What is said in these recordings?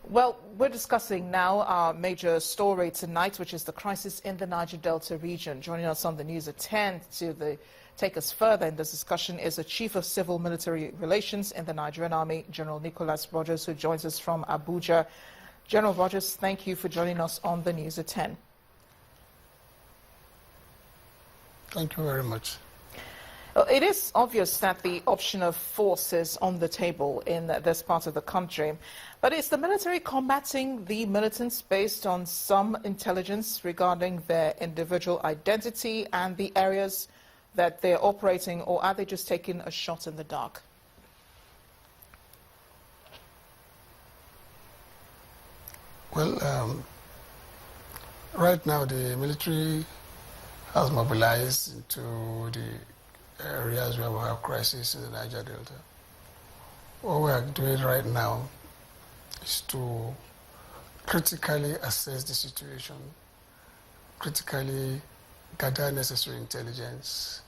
Well, we're discussing now our major story tonight, which is the crisis in the Niger Delta region. Joining us on the news at 10 to take us further in this discussion is the Chief of Civil Military Relations in the Nigerian Army, General Nicholas Rogers, who joins us from Abuja. General Rogers, thank you for joining us on the news at 10. Thank you very much. It is obvious that the option of force is on the table in this part of the country, but is the military combating the militants based on some intelligence regarding their individual identity and the areas that they're operating, or are they just taking a shot in the dark? Well, right now the military has mobilized into the areas where we have crisis in the Niger Delta. What we are doing right now is to critically assess the situation, critically gather necessary intelligence,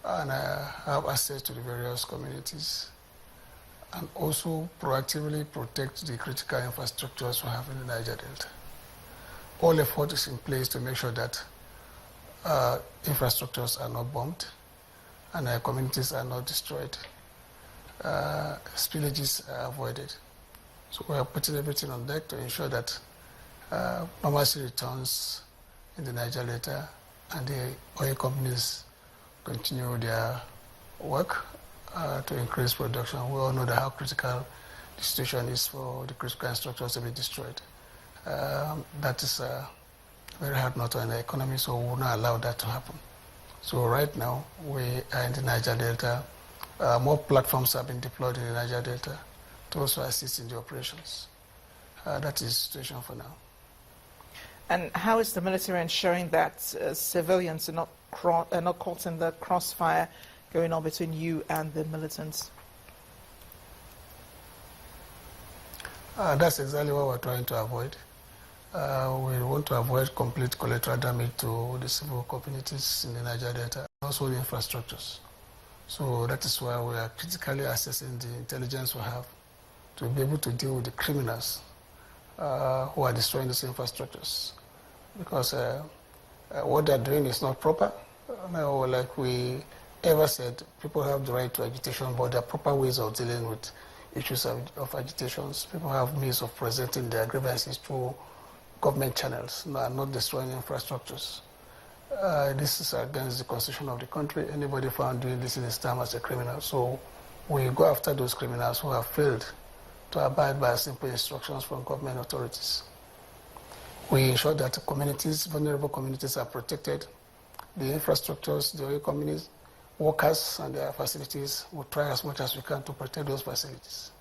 and have access to the various communities, and also proactively protect the critical infrastructures we have in the Niger Delta. All effort is in place to make sure that infrastructures are not bombed, and our communities are not destroyed. Spillages are avoided. So we are putting everything on deck to ensure that normalcy returns in the Niger Delta and the oil companies continue their work to increase production. We all know that how critical the situation is for the critical infrastructures to be destroyed. That is very hard not on the economy, so we will not allow that to happen. So right now, we are in the Niger Delta. More platforms have been deployed in the Niger Delta to also assist in the operations. That is the situation for now. And how is the military ensuring that civilians are not caught in the crossfire going on between you and the militants? That's exactly what we're trying to avoid. We want to avoid complete collateral damage to the civil communities in the Niger Delta, and also the infrastructures. So that is why we are critically assessing the intelligence we have to be able to deal with the criminals who are destroying these infrastructures. Because what they're doing is not proper. Like we ever said, people have the right to agitation, but there are proper ways of dealing with issues of agitations. People have means of presenting their grievances through government channels, not destroying infrastructures. This is against the constitution of the country. Anybody found doing this in his time as a criminal. So we go after those criminals who have failed to abide by simple instructions from government authorities. We ensure that communities, vulnerable communities, are protected. The infrastructures, the oil companies, workers and their facilities will try as much as we can to protect those facilities.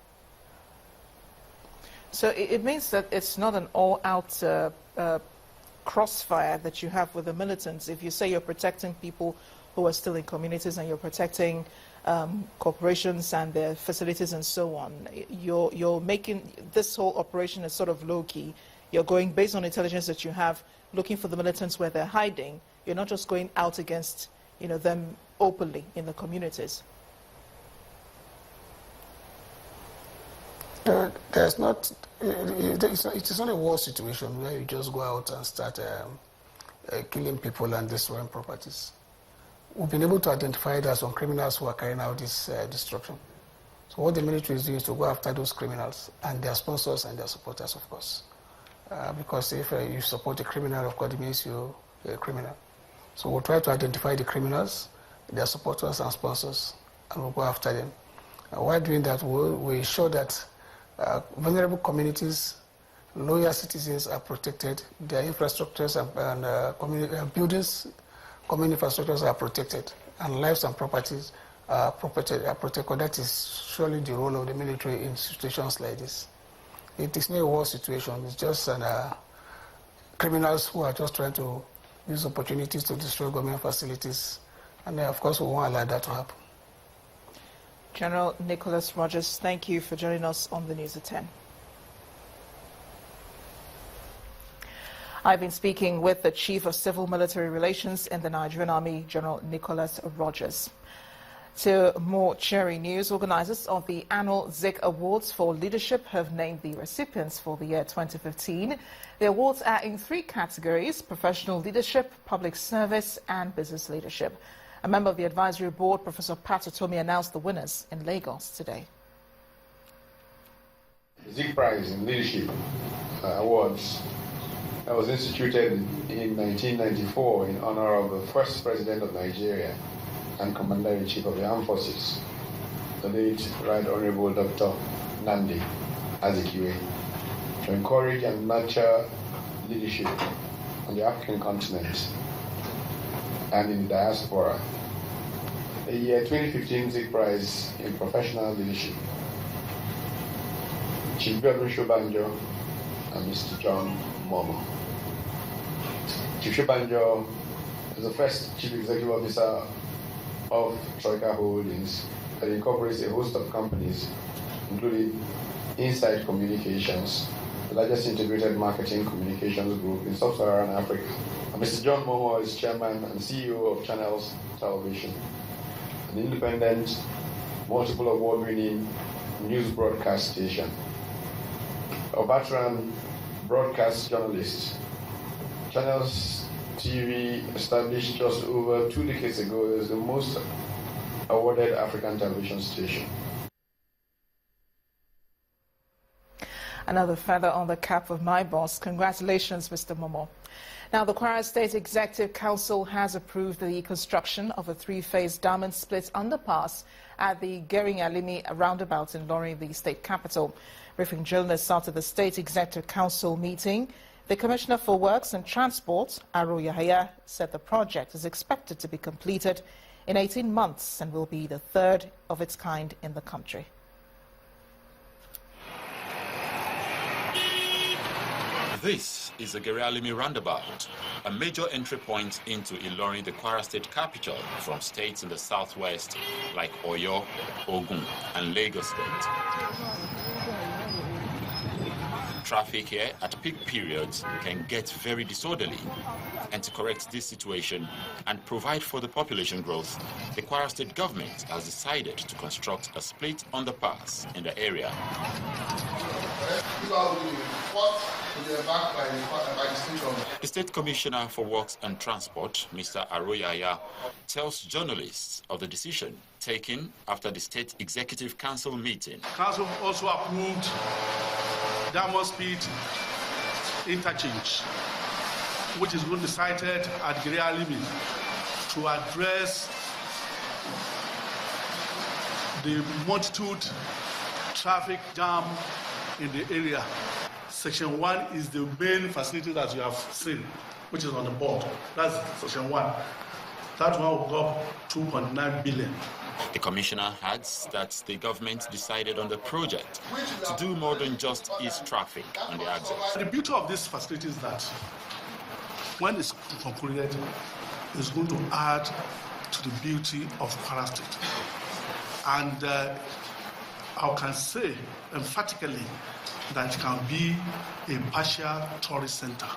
So it means that it's not an all-out crossfire that you have with the militants. If you say you're protecting people who are still in communities and you're protecting corporations and their facilities and so on, you're making this whole operation is sort of low-key. You're going based on intelligence that you have, looking for the militants where they're hiding. You're not just going out against them openly in the communities. There's not. It is not a war situation where you just go out and start killing people and destroying properties. We've been able to identify that some criminals who are carrying out this destruction. So what the military is doing is to go after those criminals and their sponsors and their supporters, of course. Because if you support a criminal, of course, it means you're a criminal. So we'll try to identify the criminals, their supporters and sponsors, and we'll go after them. While doing that, we ensure that vulnerable communities, loyal citizens are protected, their infrastructures and community buildings, common infrastructures are protected, and lives and properties are protected. That is surely the role of the military in situations like this. It is not a war situation, it's just criminals who are just trying to use opportunities to destroy government facilities, and of course we won't allow that to happen. General Nicholas Rogers, thank you for joining us on the News at 10. I've been speaking with the Chief of Civil Military Relations in the Nigerian Army, General Nicholas Rogers. To more cheery news, organizers of the annual Zik Awards for Leadership have named the recipients for the year 2015. The awards are in 3 categories: professional leadership, public service, and business leadership. A member of the advisory board, Professor Pt.2, announced the winners in Lagos today. The Zik Prize in Leadership Awards that was instituted in 1994 in honor of the first president of Nigeria and Commander-in-Chief of the Armed Forces, the late Right Honorable Dr. Nnamdi Azikiwe, to encourage and nurture leadership on the African continent and in the diaspora. The year 2015 Zik Prize in Professional Leadership, Chief Godwin Shobanjo and Mr. John Momo. Chief Shobanjo is the first Chief Executive Officer of Troika Holdings that incorporates a host of companies, including Insight Communications, the largest integrated marketing communications group in sub-Saharan Africa. And Mr. John Momo is Chairman and CEO of Channels Television, an independent, multiple award-winning news broadcast station. A veteran broadcast journalist, Channels TV, established just over 2 decades ago, is the most awarded African television station. Another feather on the cap of my boss. Congratulations, Mr. Momo. Now, the Kwara State Executive Council has approved the construction of a 3-phase diamond split underpass at the Gering-Alimi roundabout in Ilorin, the state capital. Briefing journalists after the State Executive Council meeting, the Commissioner for Works and Transport, Aro Yahaya, said the project is expected to be completed in 18 months and will be the 3rd of its kind in the country. This is the Gering-Alimi roundabout, a major entry point into Ilorin, the Kwara State capital, from states in the southwest like Oyo, Ogun, and Lagos State. Traffic here at peak periods can get very disorderly, and to correct this situation and provide for the population growth, the Kwara State government has decided to construct a split underpass in the area. The State Commissioner for Works and Transport, Mr. Aro Yahaya, tells journalists of the decision taken after the State Executive Council meeting. Council also approved Diamond Speed interchange, which is going to be sited at Gering-Alimi to address the multitude traffic jam in the area. Section 1 is the main facility that you have seen, which is on the board. That's Section 1. That one will go up 2.9 billion. The commissioner adds that the government decided on the project to do more than just ease traffic on the axis. The beauty of this facility is that when it's concluded, it's going to add to the beauty of Kwara State. And I can say emphatically that it can be a partial tourist center.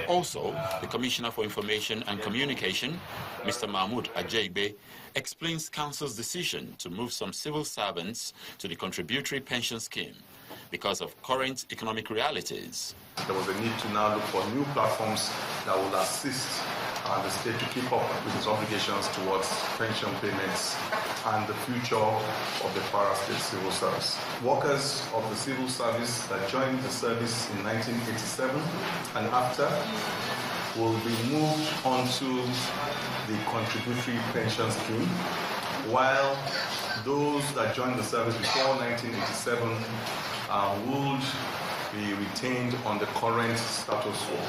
Also, the Commissioner for Information and Communication, Mr. Mahmoud Ajaybe, explains Council's decision to move some civil servants to the contributory pension scheme because of current economic realities. There was a need to now look for new platforms that will assist the state to keep up with its obligations towards pension payments and the future of the Kwara State Civil Service. Workers of the civil service that joined the service in 1987 and after will be moved onto the contributory pension scheme, while those that joined the service before 1987 would be retained on the current status quo.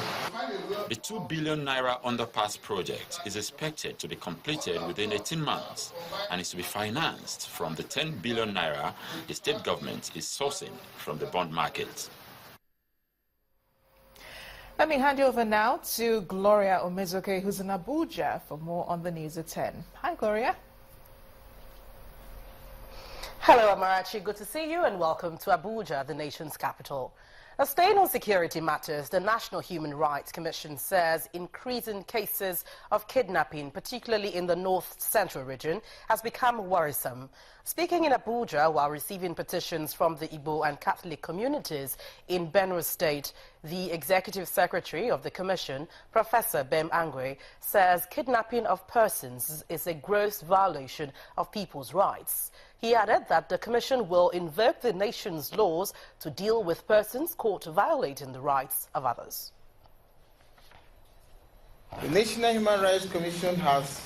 The 2 billion naira underpass project is expected to be completed within 18 months and is to be financed from the 10 billion naira the state government is sourcing from the bond market. Let me hand you over now to Gloria Omezoke, who's in Abuja, for more on the news at 10. Hi, Gloria. Hello, Amarachi. Good to see you and welcome to Abuja, the nation's capital. Staying on security matters, the National Human Rights Commission says increasing cases of kidnapping, particularly in the north-central region, has become worrisome. Speaking in Abuja while receiving petitions from the Igbo and Catholic communities in Benue State, the Executive Secretary of the Commission, Professor Bem Angwe, says kidnapping of persons is a gross violation of people's rights. He added that the Commission will invoke the nation's laws to deal with persons caught violating the rights of others. The National Human Rights Commission has,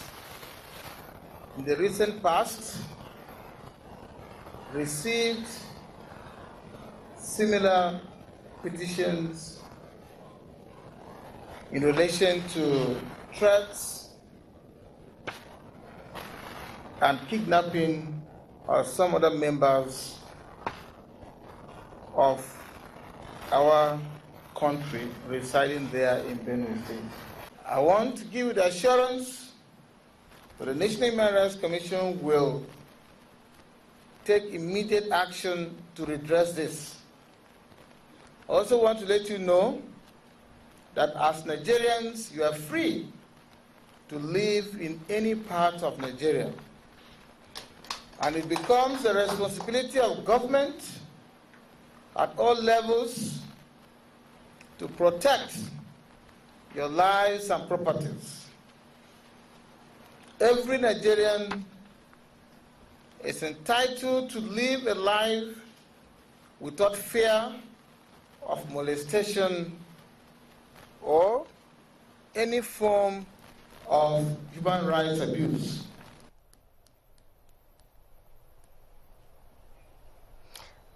in the recent past, received similar petitions in relation to threats and kidnapping of some other members of our country residing there in Benue State. I want to give you the assurance that the National Human Rights Commission will take immediate action to redress this. I also want to let you know that as Nigerians, you are free to live in any part of Nigeria. And it becomes the responsibility of government at all levels to protect your lives and properties. Every Nigerian is entitled to live a life without fear of molestation or any form of human rights abuse.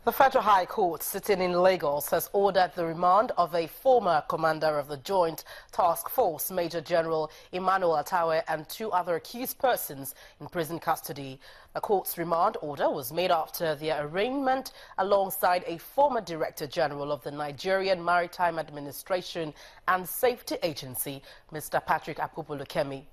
The Federal High Court sitting in Lagos has ordered the remand of a former commander of the Joint Task Force, Major General Emmanuel Atawe, and 2 other accused persons in prison custody. The court's remand order was made after their arraignment alongside a former Director General of the Nigerian Maritime Administration and Safety Agency, Mr. Patrick Apopolokemi.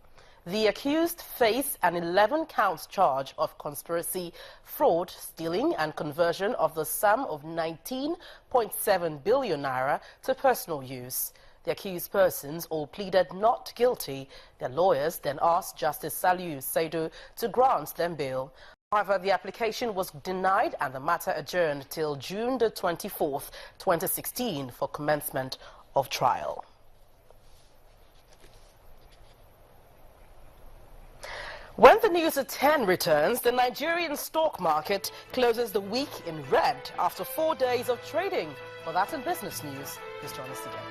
The accused face an 11-count charge of conspiracy, fraud, stealing and conversion of the sum of 19.7 billion naira to personal use. The accused persons all pleaded not guilty. Their lawyers then asked Justice Saliu Saidu to grant them bail. However, the application was denied and the matter adjourned till June the 24th, 2016 for commencement of trial. When the news at 10 returns, the Nigerian stock market closes the week in red after 4 days of trading. For that and business news, please join us again.